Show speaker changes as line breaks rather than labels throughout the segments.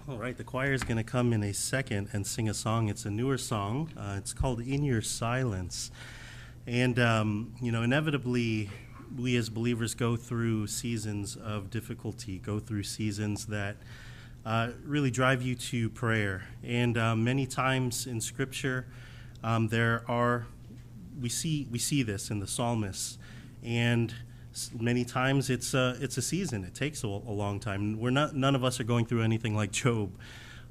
All right, the choir is going to come in a second and sing a song. It's a newer song. It's called In Your Silence. And, inevitably, we as believers go through seasons of difficulty, go through seasons that really drive you to prayer. And many times in Scripture, we see this in the psalmists. And many times it's a season. It takes a long time. None of us are going through anything like Job,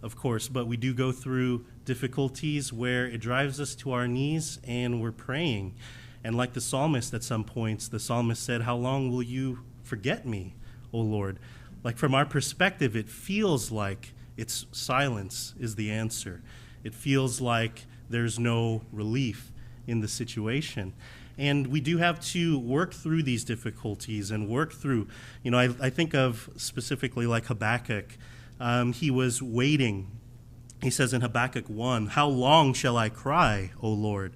of course, but we do go through difficulties where it drives us to our knees and we're praying. And like the psalmist at some points, the psalmist said, "How long will you forget me, O Lord?" Like from our perspective, it feels like it's silence is the answer. It feels like there's no relief in the situation. And we do have to work through these difficulties and work through, I think of specifically like Habakkuk. He was waiting. He says in Habakkuk 1, "How long shall I cry, O Lord,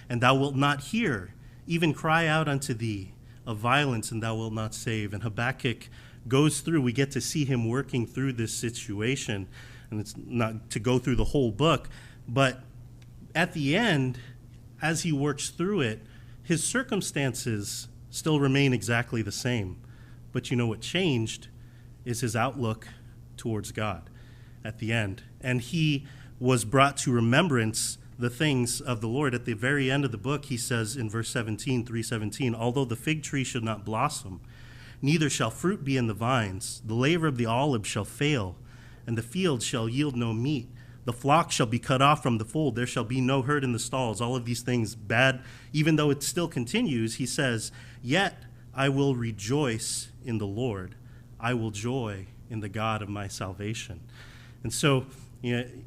and thou wilt not hear? Even cry out unto thee of violence, and thou wilt not save." And Habakkuk goes through, we get to see him working through this situation. And it's not to go through the whole book, but at the end, as he works through it, his circumstances still remain exactly the same. But what changed is his outlook towards God at the end. And he was brought to remembrance the things of the Lord. At the very end of the book, he says in verse 17, 3:17, "Although the fig tree should not blossom, neither shall fruit be in the vines, the labor of the olive shall fail, and the field shall yield no meat. The flock shall be cut off from the fold. There shall be no herd in the stalls." All of these things bad. Even though it still continues, he says, "Yet I will rejoice in the Lord. I will joy in the God of my salvation." And so,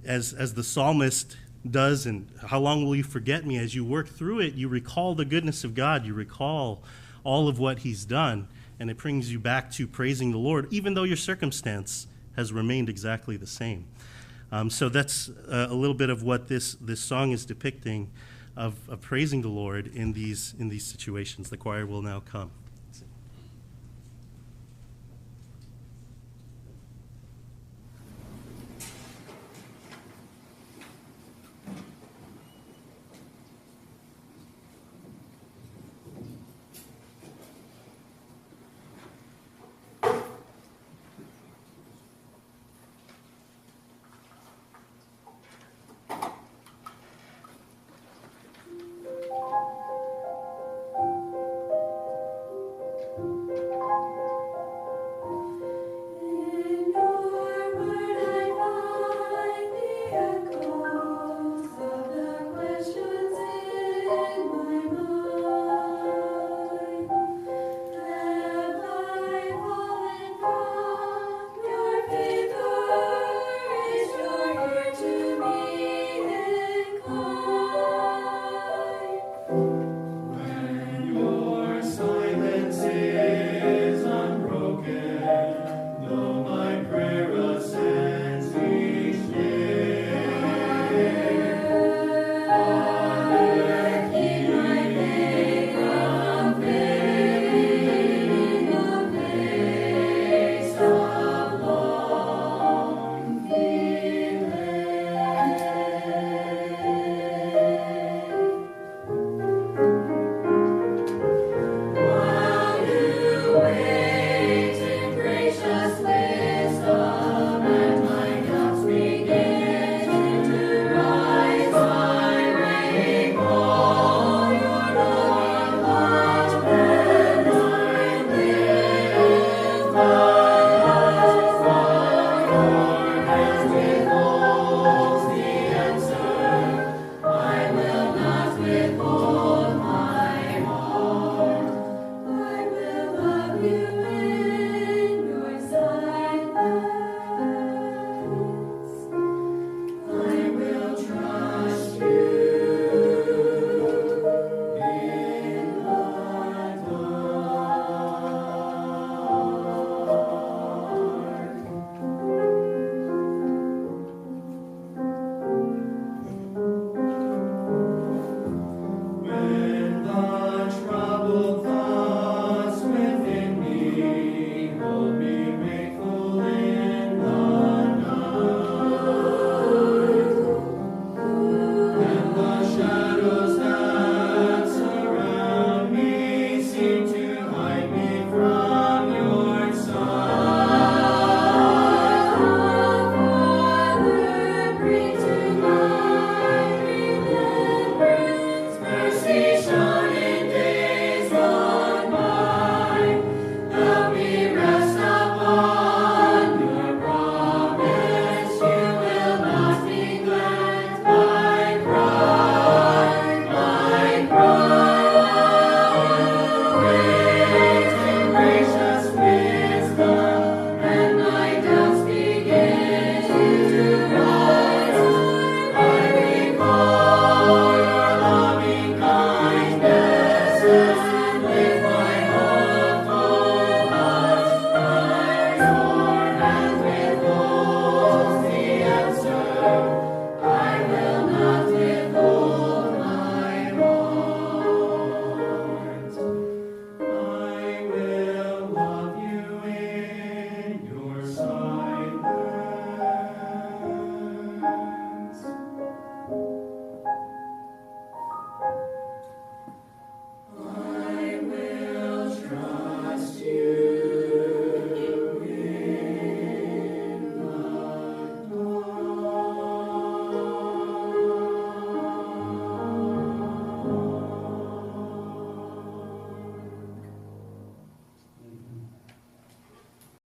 as the psalmist does, and "How long will you forget me?" As you work through it, you recall the goodness of God. You recall all of what he's done, and it brings you back to praising the Lord, even though your circumstance has remained exactly the same. So that's a little bit of what this song is depicting of praising the Lord in these situations. The choir will now come.